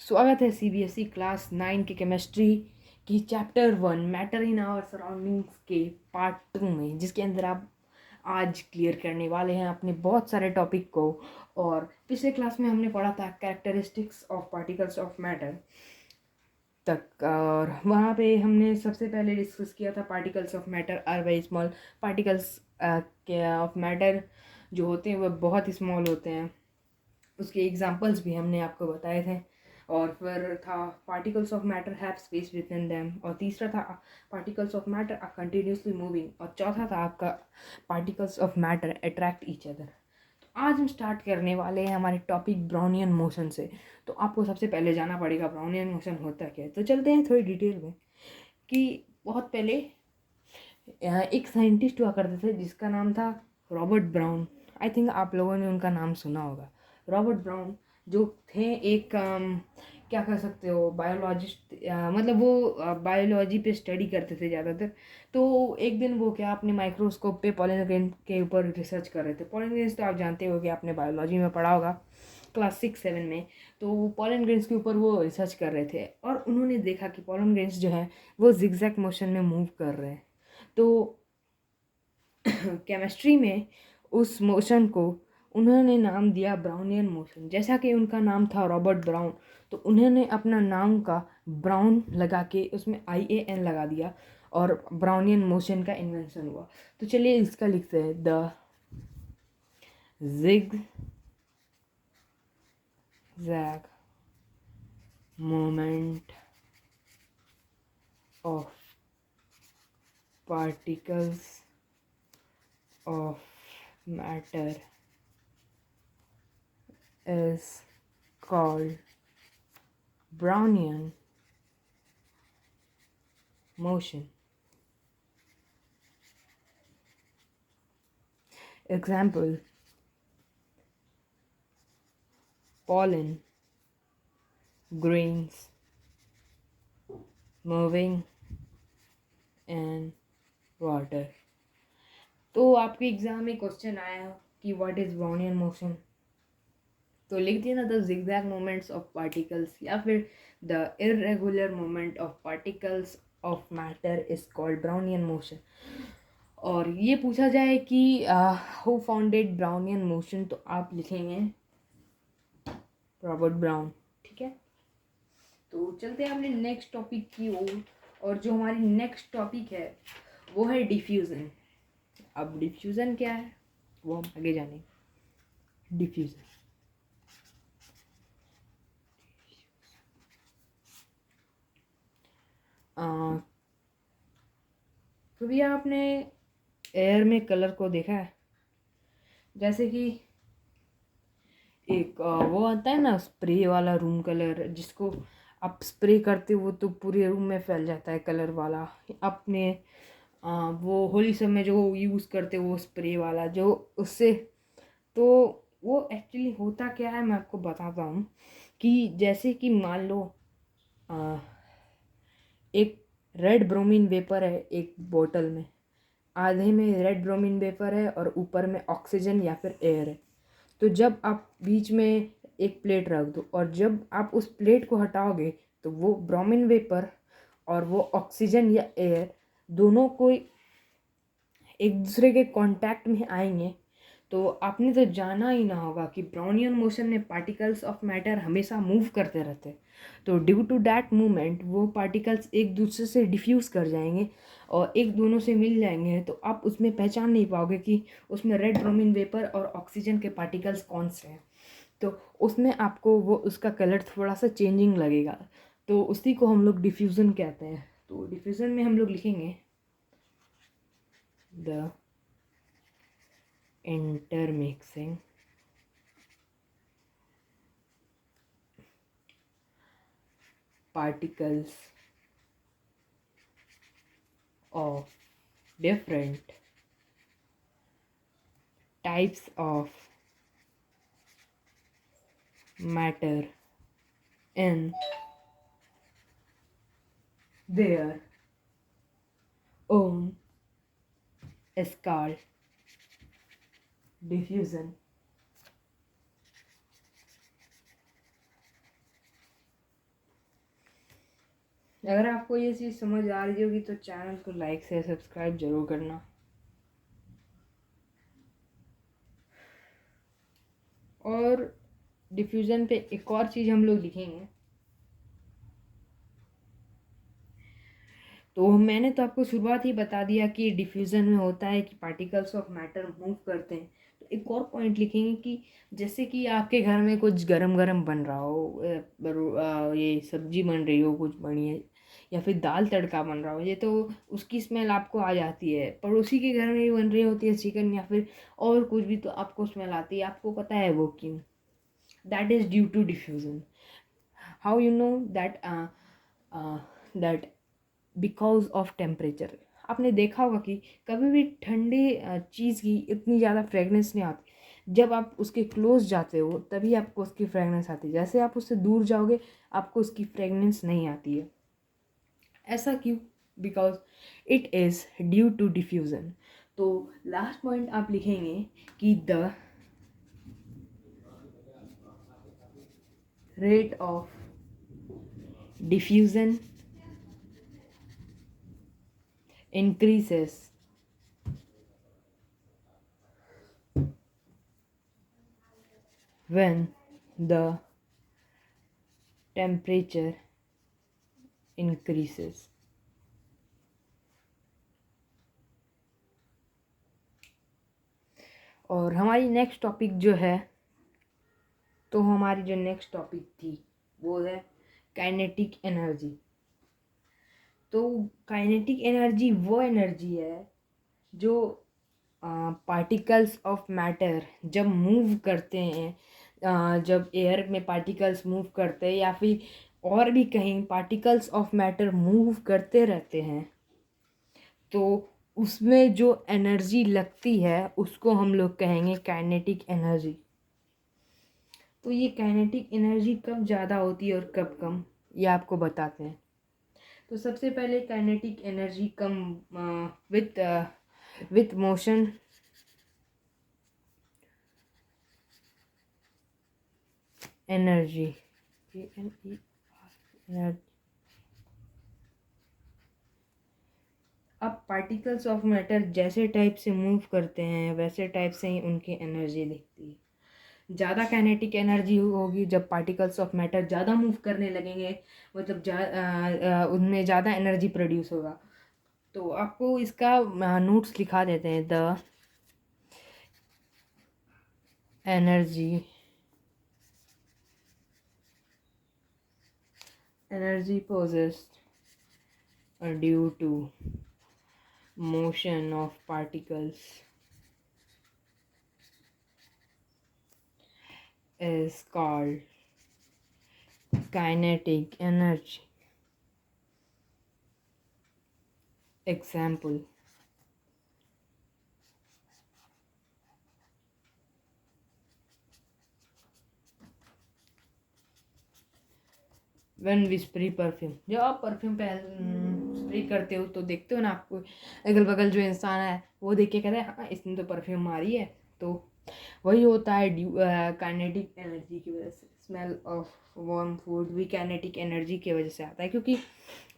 स्वागत है CBSE class 9 के केमिस्ट्री की chapter 1 matter in our surroundings के पार्ट 2 में, जिसके अंदर आप आज क्लियर करने वाले हैं अपने बहुत सारे टॉपिक को। और पिछले क्लास में हमने पढ़ा था characteristics of particles of matter तक, और वहाँ पे हमने सबसे पहले डिस्कस किया था particles of matter are very small. Particles of matter जो होते हैं वह बहुत ही स्मॉल होते हैं, उसके एग्जांपल्स भी हमने आपको बताए थे। और फिर था particles of matter have space within them, और तीसरा था particles of matter are continuously moving, और चौथा था आपका particles of matter attract each other. तो आज हम स्टार्ट करने वाले हैं हमारे टॉपिक ब्राउनियन मोशन से। तो आपको सबसे पहले जाना पड़ेगा ब्राउनियन मोशन होता क्या है। तो चलते हैं थोड़ी डिटेल में कि बहुत पहले एक साइंटिस्ट हुआ करते थे जिसका नाम था रॉबर्ट ब्राउन। आई थिंक आप लोगों ने उनका नाम सुना होगा। रॉबर्ट ब्राउन जो थे एक क्या कह सकते हो बायोलॉजिस्ट, मतलब वो बायोलॉजी पे स्टडी करते थे ज़्यादातर। तो एक दिन वो क्या अपने माइक्रोस्कोप पे पॉलन ग्रेन के ऊपर रिसर्च कर रहे थे। पॉलन ग्रेन्स तो आप जानते हो कि आपने बायोलॉजी में पढ़ा होगा क्लास 6-7 में। तो पॉलन ग्रेन्स के ऊपर वो रिसर्च कर रहे थे और उन्होंने देखा कि पॉलन ग्रेन्स जो है वो जिगजैग मोशन में मूव कर रहे हैं। तो केमिस्ट्री में उस मोशन को उन्होंने नाम दिया ब्राउनियन मोशन। जैसा कि उनका नाम था रॉबर्ट ब्राउन, तो उन्होंने अपना नाम का ब्राउन लगा के उसमें IAN लगा दिया और ब्राउनियन मोशन का इन्वेंशन हुआ। तो चलिए इसका लिखते हैं, the zig zag movement of particles of matter is called Brownian motion. Example: pollen grains moving in water. तो आपके एग्जाम में क्वेश्चन आया कि व्हाट इज ब्राउनियन मोशन, तो लिख दिया ना the zigzag moments of particles, या फिर the irregular moment of particles of matter is called Brownian motion. और ये पूछा जाए कि हु फाउंडेड ब्राउनियन मोशन, तो आप लिखेंगे रॉबर्ट ब्राउन। ठीक है, तो चलते हैं अपने नेक्स्ट टॉपिक की ओर। और जो हमारी नेक्स्ट टॉपिक है वो है डिफ्यूज़न। अब डिफ्यूज़न क्या है वो हम आगे जानेंगे। डिफ्यूज़न कभी आपने एयर में कलर को देखा है? जैसे कि एक वो आता है ना स्प्रे वाला रूम कलर, जिसको आप स्प्रे करते हो तो पूरे रूम में फैल जाता है कलर वाला। अपने वो होली सब में जो यूज़ करते हो वो स्प्रे वाला जो उससे, तो वो एक्चुअली होता क्या है मैं आपको बताता हूँ। कि जैसे कि मान लो एक रेड ब्रोमीन वेपर है एक बोतल में, आधे में रेड ब्रोमीन वेपर है और ऊपर में ऑक्सीजन या फिर एयर है। तो जब आप बीच में एक प्लेट रख दो और जब आप उस प्लेट को हटाओगे तो वो ब्रोमीन वेपर और वो ऑक्सीजन या एयर दोनों कोई एक दूसरे के कांटेक्ट में आएंगे। तो आपने तो जाना ही ना होगा कि ब्राउनियन मोशन में पार्टिकल्स ऑफ मैटर हमेशा मूव करते रहते हैं। तो ड्यू टू दैट मूवमेंट वो पार्टिकल्स एक दूसरे से डिफ्यूज़ कर जाएंगे और एक दोनों से मिल जाएंगे। तो आप उसमें पहचान नहीं पाओगे कि उसमें रेड ब्रोमीन वेपर और ऑक्सीजन के पार्टिकल्स कौन से हैं। तो उसमें आपको वो उसका कलर थोड़ा सा चेंजिंग लगेगा। तो उसी को हम लोग डिफ्यूज़न कहते हैं। तो डिफ्यूज़न में हम लोग लिखेंगे the intermixing particles of different types of matter in their own is called diffusion. अगर आपको ये चीज़ समझ आ रही होगी तो चैनल को लाइक से सब्सक्राइब जरूर करना। और डिफ्यूज़न पे एक और चीज़ हम लोग लिखेंगे। तो मैंने तो आपको शुरुआत ही बता दिया कि डिफ्यूज़न में होता है कि पार्टिकल्स ऑफ मैटर मूव करते हैं। तो एक और पॉइंट लिखेंगे कि जैसे कि आपके घर में कुछ गरम गरम बन रहा हो, ये सब्जी बन रही हो कुछ बढ़िया, या फिर दाल तड़का बन रहा हो, ये तो उसकी स्मेल आपको आ जाती है। पड़ोसी के घर में भी बन रही होती है चिकन या फिर और कुछ भी, तो आपको स्मेल आती है। आपको पता है वो क्यों? That is due to diffusion. How you know that? That because of temperature. आपने देखा होगा कि कभी भी ठंडे चीज़ की इतनी ज़्यादा फ्रेगनेंस नहीं आती। जब आप उसके क्लोज जाते हो तभी आपको उसकी फ्रेगनेंस आती है। जैसे आप उससे दूर जाओगे आपको उसकी फ्रेगनेंस नहीं आती है। ऐसा क्यों? Because it is due to diffusion. तो लास्ट पॉइंट आप लिखेंगे कि the rate of diffusion increases when the temperature increases। और हमारी नेक्स्ट टॉपिक जो है, तो हमारी जो नेक्स्ट टॉपिक थी वो है काइनेटिक एनर्जी। तो काइनेटिक एनर्जी वो एनर्जी है जो पार्टिकल्स ऑफ मैटर जब मूव करते हैं, जब एयर में पार्टिकल्स मूव करते हैं या फिर और भी कहीं पार्टिकल्स ऑफ मैटर मूव करते रहते हैं, तो उसमें जो एनर्जी लगती है उसको हम लोग कहेंगे काइनेटिक एनर्जी। तो ये काइनेटिक एनर्जी कब ज़्यादा होती है और कब कम, ये आपको बताते हैं। तो सबसे पहले kinetic energy come with motion energy, energy. अब पार्टिकल्स ऑफ मैटर जैसे टाइप से मूव करते हैं वैसे टाइप से ही उनकी एनर्जी दिखती है। ज़्यादा काइनेटिक एनर्जी होगी जब पार्टिकल्स ऑफ मैटर ज़्यादा मूव करने लगेंगे, मतलब उनमें ज़्यादा एनर्जी प्रोड्यूस होगा। तो आपको इसका नोट्स लिखा देते हैं। The energy possessed due to motion of particles is called kinetic energy. Example: when we spray perfume, जब आप परफ्यूम पे स्प्रे करते हो तो देखते हो ना, आपको अगल बगल जो इंसान है वो देख के कहता है हाँ इसने तो परफ्यूम मारी है। तो वही होता है काइनेटिक एनर्जी की वजह से। स्मेल ऑफ वार्म फूड भी काइनेटिक एनर्जी की वजह से आता है, क्योंकि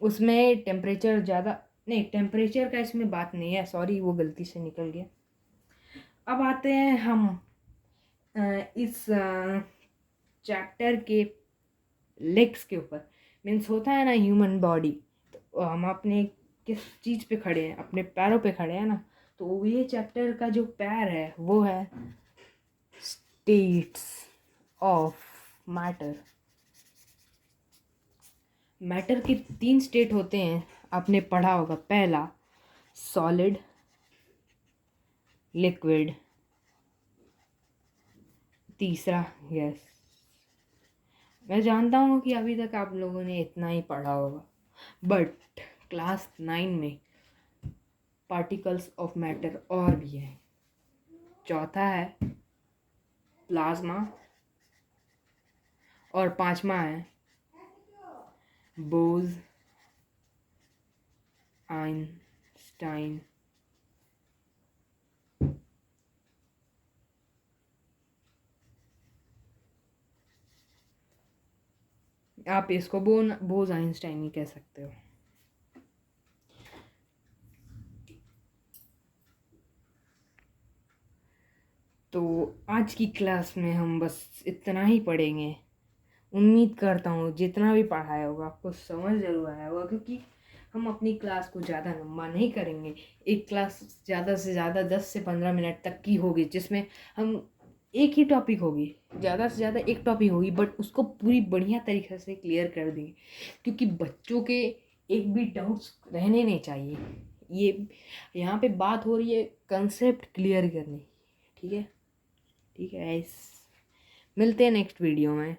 उसमें टेम्परेचर ज़्यादा नहीं, टेम्परेचर का इसमें बात नहीं है, सॉरी वो गलती से निकल गया। अब आते हैं हम इस चैप्टर के लेग्स के ऊपर। मीन्स होता है ना ह्यूमन बॉडी, तो हम अपने किस चीज़ पे खड़े हैं? अपने पैरों पे खड़े हैं ना। तो ये चैप्टर का जो पैर है वो है स्टेट्स ऑफ मैटर। मैटर के 3 स्टेट होते हैं, आपने पढ़ा होगा। पहला सॉलिड, लिक्विड, तीसरा गैस। मैं जानता हूँ कि अभी तक आप लोगों ने इतना ही पढ़ा होगा, बट क्लास 9 में पार्टिकल्स ऑफ मैटर और भी है। चौथा है प्लाज्मा और पांचवा है बोज आइंस्टाइन आप इसको बोज आइंस्टाइन ही कह सकते हो। तो आज की क्लास में हम बस इतना ही पढ़ेंगे। उम्मीद करता हूँ जितना भी पढ़ाया होगा आपको समझ जरूर आया होगा, क्योंकि हम अपनी क्लास को ज़्यादा लंबा नहीं करेंगे। एक क्लास ज़्यादा से ज़्यादा 10 से 15 मिनट तक की होगी, जिसमें हम एक ही टॉपिक होगी, ज़्यादा से ज़्यादा एक टॉपिक होगी, बट उसको पूरी बढ़िया तरीके से क्लियर कर देंगे, क्योंकि बच्चों के एक भी डाउट्स रहने नहीं चाहिए। ये यहाँ पे बात हो रही है कंसेप्ट क्लियर करने। ठीक है, ठीक है, मिलते हैं नेक्स्ट वीडियो में।